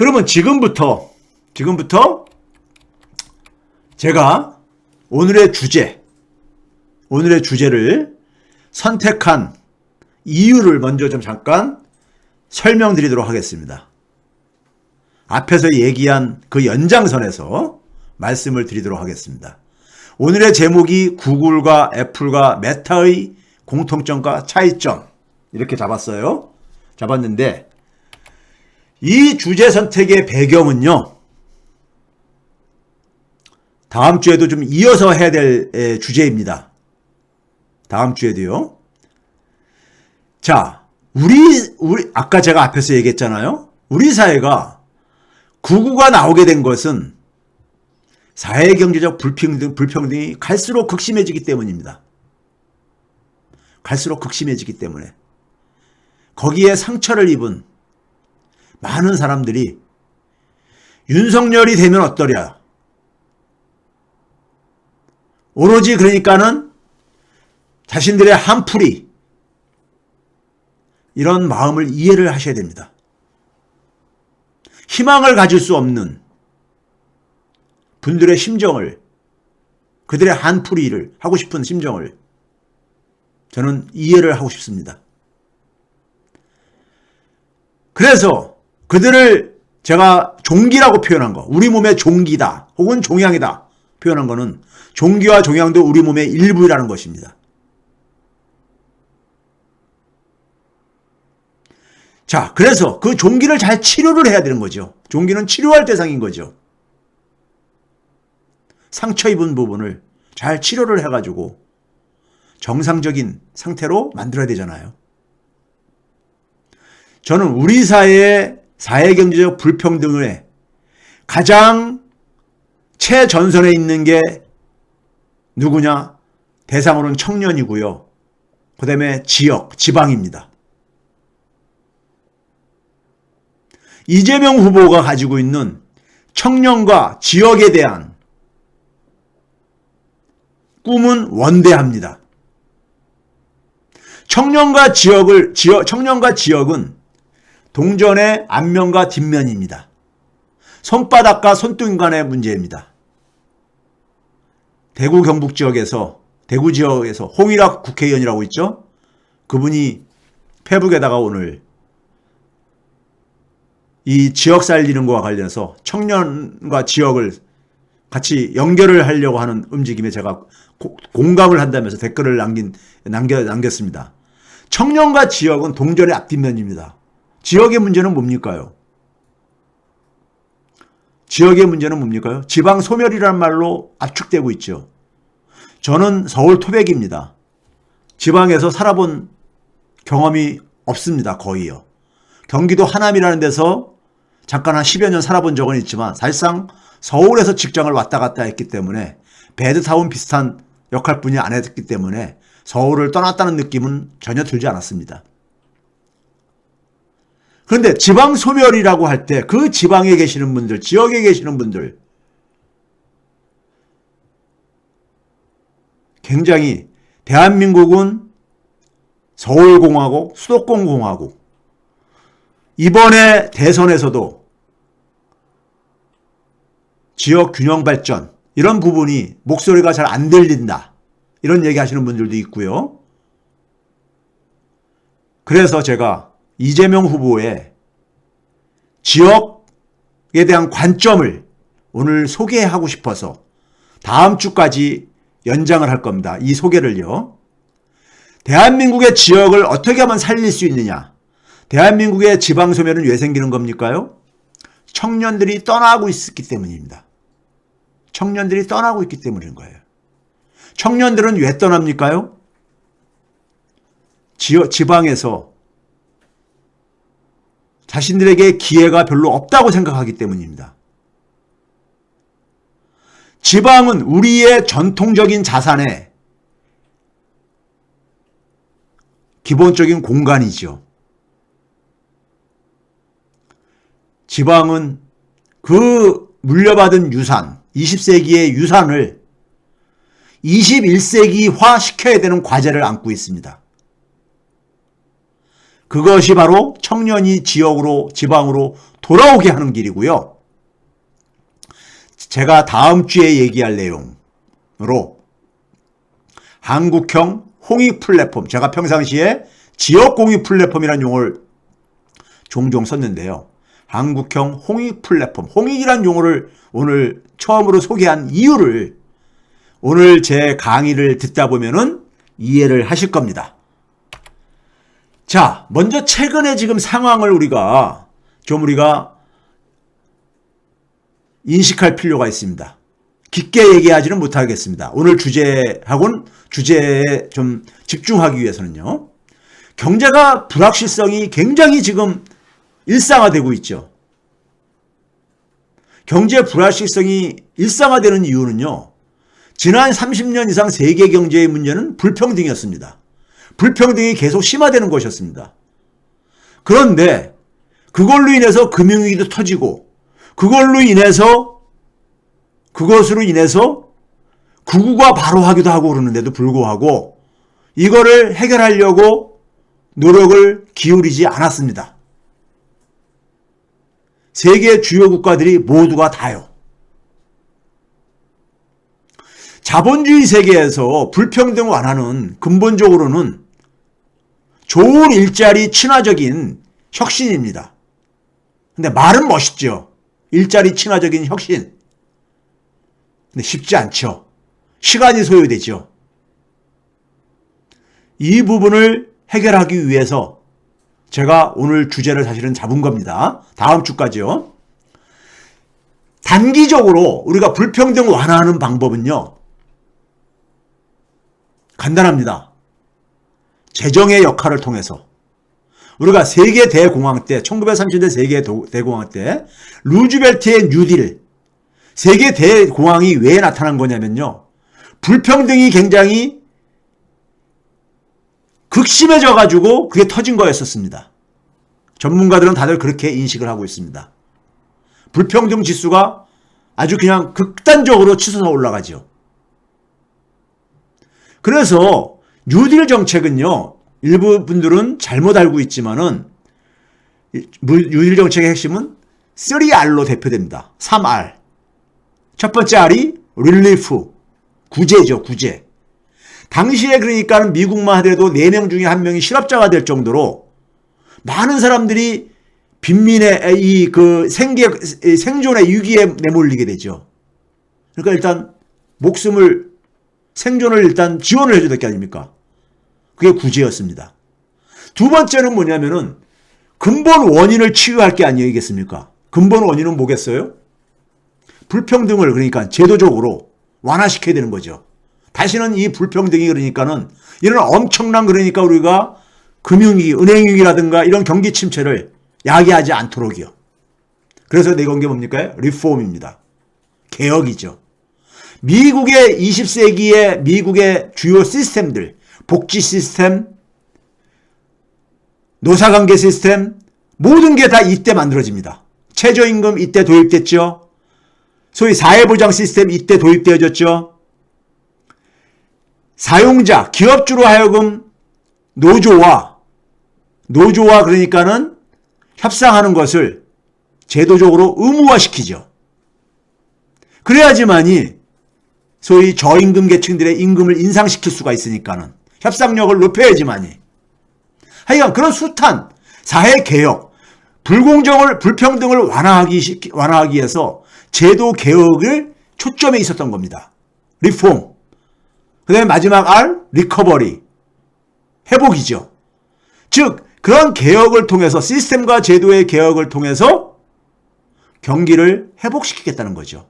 그러면 지금부터 제가 오늘의 주제를 선택한 이유를 먼저 좀 잠깐 설명드리도록 하겠습니다. 앞에서 얘기한 그 연장선에서 말씀을 드리도록 하겠습니다. 오늘의 제목이 구글과 애플과 메타의 공통점과 차이점 이렇게 잡았는데 이 주제 선택의 배경은요, 다음 주에도 좀 이어서 해야 될 주제입니다. 다음 주에도요. 자, 우리 아까 제가 앞에서 얘기했잖아요. 우리 사회가 구구가 나오게 된 것은 사회경제적 불평등이 갈수록 극심해지기 때문입니다. 갈수록 극심해지기 때문에 거기에 상처를 입은 많은 사람들이 윤석열이 되면 어떠랴, 오로지 그러니까는 자신들의 한풀이, 이런 마음을 이해를 하셔야 됩니다. 희망을 가질 수 없는 분들의 심정을, 그들의 한풀이를 하고 싶은 심정을 저는 이해를 하고 싶습니다. 그래서 그들을 제가 종기라고 표현한 거, 우리 몸의 종기다 혹은 종양이다 표현한 거는 종기와 종양도 우리 몸의 일부라는 것입니다. 자, 그래서 그 종기를 잘 치료를 해야 되는 거죠. 종기는 치료할 대상인 거죠. 상처 입은 부분을 잘 치료를 해가지고 정상적인 상태로 만들어야 되잖아요. 저는 우리 사회의 사회경제적 불평등에 가장 최전선에 있는 게 누구냐? 대상으로는 청년이고요. 그 다음에 지방입니다. 이재명 후보가 가지고 있는 청년과 지역에 대한 꿈은 원대합니다. 청년과 지역은 동전의 앞면과 뒷면입니다. 손바닥과 손등간의 문제입니다. 대구 경북 지역에서 홍일학 국회의원이라고 있죠. 그분이 페북에다가 오늘 이 지역 살리는 것과 관련해서 청년과 지역을 같이 연결을 하려고 하는 움직임에 제가 공감을 한다면서 댓글을 남겼습니다. 청년과 지역은 동전의 앞뒷면입니다. 지역의 문제는 뭡니까요? 지방 소멸이라는 말로 압축되고 있죠. 저는 서울 토백입니다. 지방에서 살아본 경험이 없습니다. 거의요. 경기도 하남이라는 데서 잠깐 한 10여 년 살아본 적은 있지만 사실상 서울에서 직장을 왔다 갔다 했기 때문에 배드타운 비슷한 역할뿐이 안 했기 때문에 서울을 떠났다는 느낌은 전혀 들지 않았습니다. 그런데 지방 소멸이라고 할 때 그 지방에 계시는 분들, 지역에 계시는 분들 굉장히 대한민국은 서울공화국, 수도권공화국, 이번에 대선에서도 지역 균형 발전 이런 부분이 목소리가 잘 안 들린다 이런 얘기 하시는 분들도 있고요. 그래서 제가 이재명 후보의 지역에 대한 관점을 오늘 소개하고 싶어서 다음 주까지 연장을 할 겁니다. 이 소개를요. 대한민국의 지역을 어떻게 하면 살릴 수 있느냐. 대한민국의 지방소멸은 왜 생기는 겁니까요? 청년들이 떠나고 있기 때문입니다. 청년들이 떠나고 있기 때문인 거예요. 청년들은 왜 떠납니까요? 지방에서 자신들에게 기회가 별로 없다고 생각하기 때문입니다. 지방은 우리의 전통적인 자산의 기본적인 공간이죠. 지방은 그 물려받은 유산, 20세기의 유산을 21세기화 시켜야 되는 과제를 안고 있습니다. 그것이 바로 청년이 지역으로, 지방으로 돌아오게 하는 길이고요. 제가 다음 주에 얘기할 내용으로 한국형 홍익 플랫폼, 제가 평상시에 지역 공익 플랫폼이라는 용어를 종종 썼는데요. 한국형 홍익 플랫폼, 홍익이라는 용어를 오늘 처음으로 소개한 이유를 오늘 제 강의를 듣다 보면은 이해를 하실 겁니다. 자, 먼저 최근에 지금 상황을 우리가 인식할 필요가 있습니다. 깊게 얘기하지는 못하겠습니다. 오늘 주제에 좀 집중하기 위해서는요. 경제가 불확실성이 굉장히 지금 일상화되고 있죠. 경제 불확실성이 일상화되는 이유는요. 지난 30년 이상 세계 경제의 문제는 불평등이었습니다. 불평등이 계속 심화되는 것이었습니다. 그런데 그걸로 인해서 금융위기도 터지고 그것으로 인해서 구구가 바로 하기도 하고 그러는데도 불구하고 이거를 해결하려고 노력을 기울이지 않았습니다. 세계 주요 국가들이 모두가 다요. 자본주의 세계에서 불평등 완화는 근본적으로는 좋은 일자리 친화적인 혁신입니다. 근데 말은 멋있죠. 일자리 친화적인 혁신. 근데 쉽지 않죠. 시간이 소요되죠. 이 부분을 해결하기 위해서 제가 오늘 주제를 사실은 잡은 겁니다. 다음 주까지요. 단기적으로 우리가 불평등 완화하는 방법은요. 간단합니다. 재정의 역할을 통해서 우리가 세계 대공황 때 1930년대 세계 대공황 때 루즈벨트의 뉴딜 세계 대공황이 왜 나타난 거냐면요. 불평등이 굉장히 극심해져 가지고 그게 터진 거였었습니다. 전문가들은 다들 그렇게 인식을 하고 있습니다. 불평등 지수가 아주 그냥 극단적으로 치솟아 올라가죠. 그래서 뉴딜 정책은요. 일부 분들은 잘못 알고 있지만은 뉴딜 정책의 핵심은 3R로 대표됩니다. 3R. 첫 번째 R이 릴리프, 구제죠. 구제. 당시에 그러니까 미국만 하더라도 4명 중에 1명이 실업자가 될 정도로 많은 사람들이 빈민의 생존의 위기에 내몰리게 되죠. 그러니까 일단 생존을 일단 지원을 해줘야 될 게 아닙니까? 그게 구제였습니다. 두 번째는 뭐냐면은 근본 원인을 치유할 게 아니겠습니까? 근본 원인은 뭐겠어요? 불평등을 그러니까 제도적으로 완화시켜야 되는 거죠. 다시는 이 불평등이 그러니까는 이런 엄청난 그러니까 우리가 금융위기, 은행위기라든가 이런 경기 침체를 야기하지 않도록이요. 그래서 내건 게 뭡니까? 리폼입니다. 개혁이죠. 미국의 20세기의 미국의 주요 시스템들, 복지 시스템, 노사관계 시스템, 모든 게 다 이때 만들어집니다. 최저임금 이때 도입됐죠. 소위 사회보장 시스템 이때 도입되어졌죠. 사용자, 기업주로 하여금 노조와 그러니까는 협상하는 것을 제도적으로 의무화시키죠. 그래야지만이 소위 저임금 계층들의 임금을 인상시킬 수가 있으니까는 협상력을 높여야지만이. 하여간 그런 숱한 사회개혁, 불평등을 완화하기 위해서 제도 개혁을 초점에 있었던 겁니다. 리폼. 그 다음에 마지막 R, 리커버리. 회복이죠. 즉 그런 개혁을 통해서 시스템과 제도의 개혁을 통해서 경기를 회복시키겠다는 거죠.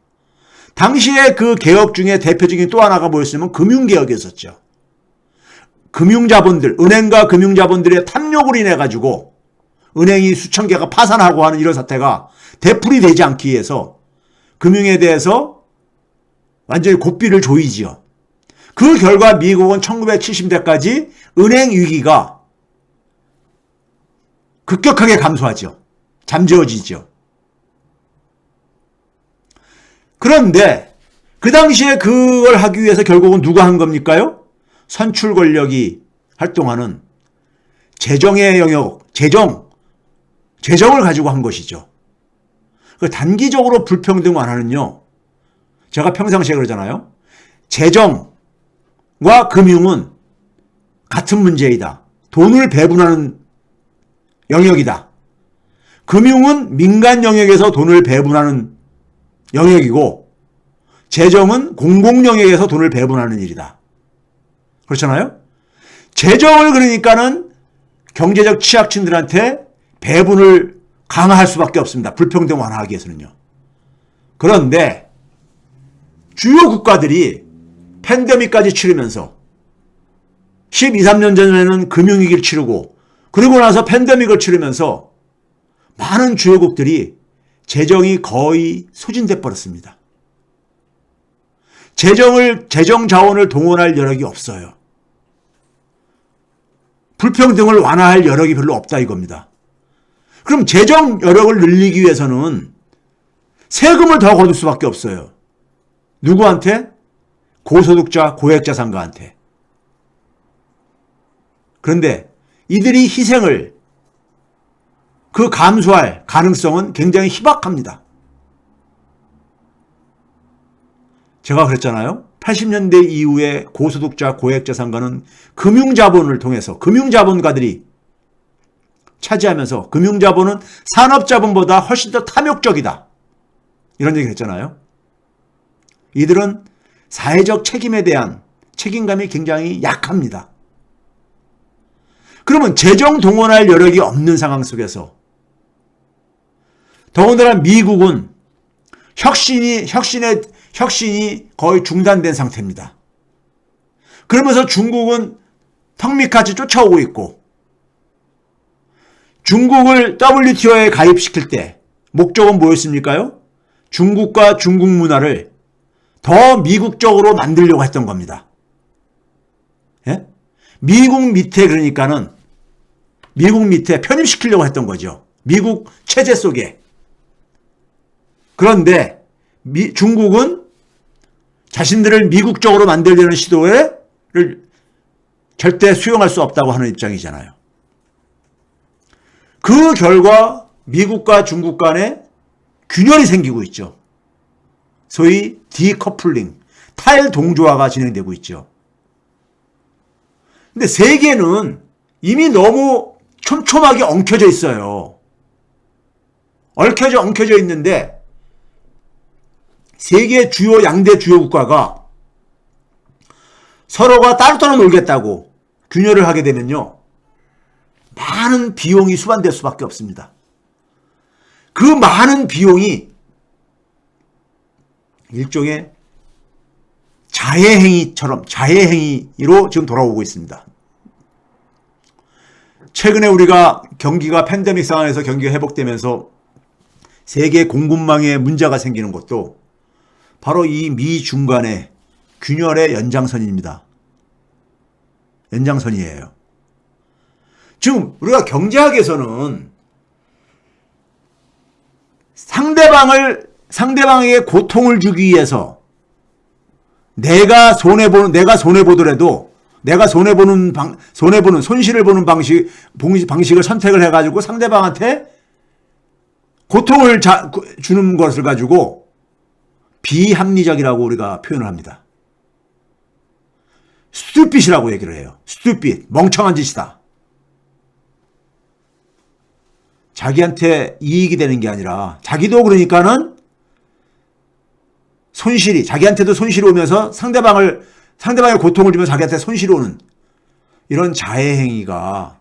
당시에 그 개혁 중에 대표적인 또 하나가 뭐였냐면 금융개혁이었었죠. 금융자본들, 은행과 금융자본들의 탐욕으로 인해 가지고 은행이 수천 개가 파산하고 하는 이런 사태가 되풀이되지 않기 위해서 금융에 대해서 완전히 고삐를 조이지요. 그 결과 미국은 1970년대까지 은행 위기가 급격하게 감소하죠. 잠재워지죠. 그런데 그 당시에 그걸 하기 위해서 결국은 누가 한 겁니까요? 선출 권력이 활동하는 재정의 영역, 재정을 가지고 한 것이죠. 그 단기적으로 불평등 완화는요, 제가 평상시에 그러잖아요. 재정과 금융은 같은 문제이다. 돈을 배분하는 영역이다. 금융은 민간 영역에서 돈을 배분하는 영역이고, 재정은 공공 영역에서 돈을 배분하는 일이다. 그렇잖아요? 재정을 그러니까는 경제적 취약층들한테 배분을 강화할 수밖에 없습니다. 불평등 완화하기 위해서는요. 그런데 주요 국가들이 팬데믹까지 치르면서 12, 13년 전에는 금융위기를 치르고 그러고 나서 팬데믹을 치르면서 많은 주요국들이 재정이 거의 소진돼 버렸습니다. 재정 자원을 동원할 여력이 없어요. 불평등을 완화할 여력이 별로 없다 이겁니다. 그럼 재정 여력을 늘리기 위해서는 세금을 더 거둘 수밖에 없어요. 누구한테? 고소득자, 고액자산가한테. 그런데 이들이 희생을 감수할 가능성은 굉장히 희박합니다. 제가 그랬잖아요. 80년대 이후에 고소득자, 고액자산가는 금융자본을 통해서 금융자본가들이 차지하면서 금융자본은 산업자본보다 훨씬 더 탐욕적이다. 이런 얘기를 했잖아요. 이들은 사회적 책임에 대한 책임감이 굉장히 약합니다. 그러면 재정 동원할 여력이 없는 상황 속에서 더군다나 미국은 혁신이 거의 중단된 상태입니다. 그러면서 중국은 턱밑같이 쫓아오고 있고 중국을 WTO에 가입시킬 때 목적은 뭐였습니까요? 중국과 중국 문화를 더 미국적으로 만들려고 했던 겁니다. 예? 미국 밑에 편입시키려고 했던 거죠. 미국 체제 속에. 그런데 중국은 자신들을 미국적으로 만들려는 시도를 절대 수용할 수 없다고 하는 입장이잖아요. 그 결과 미국과 중국 간에 균열이 생기고 있죠. 소위 디커플링, 탈동조화가 진행되고 있죠. 근데 세계는 이미 너무 촘촘하게 엉켜져 있어요. 엉켜져 있는데 세계 양대 주요 국가가 서로가 따로따로 놀겠다고 균열을 하게 되면요. 많은 비용이 수반될 수밖에 없습니다. 그 많은 비용이 일종의 자해행위로 지금 돌아오고 있습니다. 최근에 우리가 경기가 팬데믹 상황에서 경기가 회복되면서 세계 공급망에 문제가 생기는 것도 바로 이 미중 간의 균열의 연장선입니다. 연장선이에요. 지금 우리가 경제학에서는 상대방에게 고통을 주기 위해서 내가 손해보더라도 손실을 보는 방식을 선택을 해가지고 상대방한테 고통을 주는 것을 가지고 비합리적이라고 우리가 표현을 합니다. stupid이라고 얘기를 해요. stupid, 멍청한 짓이다. 자기한테 이익이 되는 게 아니라 자기도 그러니까는 자기한테도 손실이 오면서 상대방의 고통을 주면서 자기한테 손실이 오는 이런 자해행위가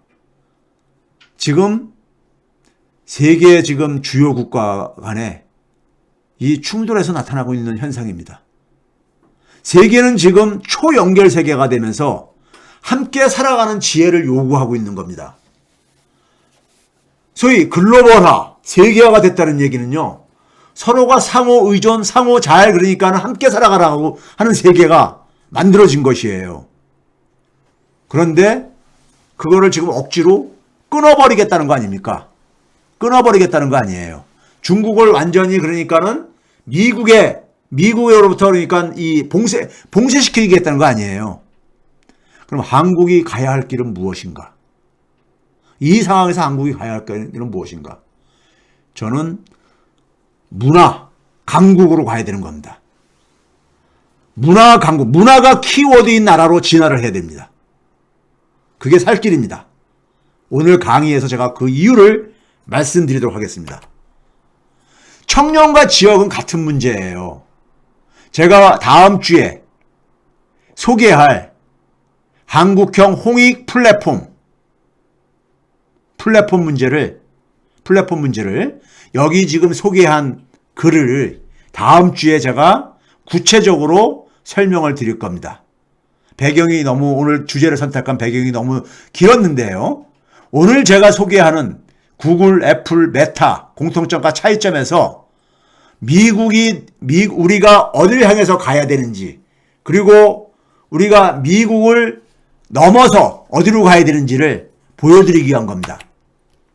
지금 세계 지금 주요 국가 간에 이 충돌에서 나타나고 있는 현상입니다. 세계는 지금 초연결 세계가 되면서 함께 살아가는 지혜를 요구하고 있는 겁니다. 소위 글로벌화, 세계화가 됐다는 얘기는요. 서로가 상호 의존, 상호 잘 그러니까 함께 살아가라고 하는 세계가 만들어진 것이에요. 그런데 그거를 지금 억지로 끊어버리겠다는 거 아닙니까? 끊어버리겠다는 거 아니에요. 중국을 완전히 그러니까는 미국으로부터 그러니까 봉쇄시키겠다는 거 아니에요. 그럼 한국이 가야 할 길은 무엇인가? 이 상황에서 한국이 가야 할 길은 무엇인가? 저는 문화 강국으로 가야 되는 겁니다. 문화 강국, 문화가 키워드인 나라로 진화를 해야 됩니다. 그게 살 길입니다. 오늘 강의에서 제가 그 이유를 말씀드리도록 하겠습니다. 청년과 지역은 같은 문제예요. 제가 다음 주에 소개할 한국형 홍익 플랫폼 문제를 여기 지금 소개한 글을 다음 주에 제가 구체적으로 설명을 드릴 겁니다. 배경이 너무, 오늘 주제를 선택한 배경이 너무 길었는데요. 오늘 제가 소개하는 구글, 애플, 메타 공통점과 차이점에서 우리가 어디를 향해서 가야 되는지, 그리고 우리가 미국을 넘어서 어디로 가야 되는지를 보여드리기 위한 겁니다.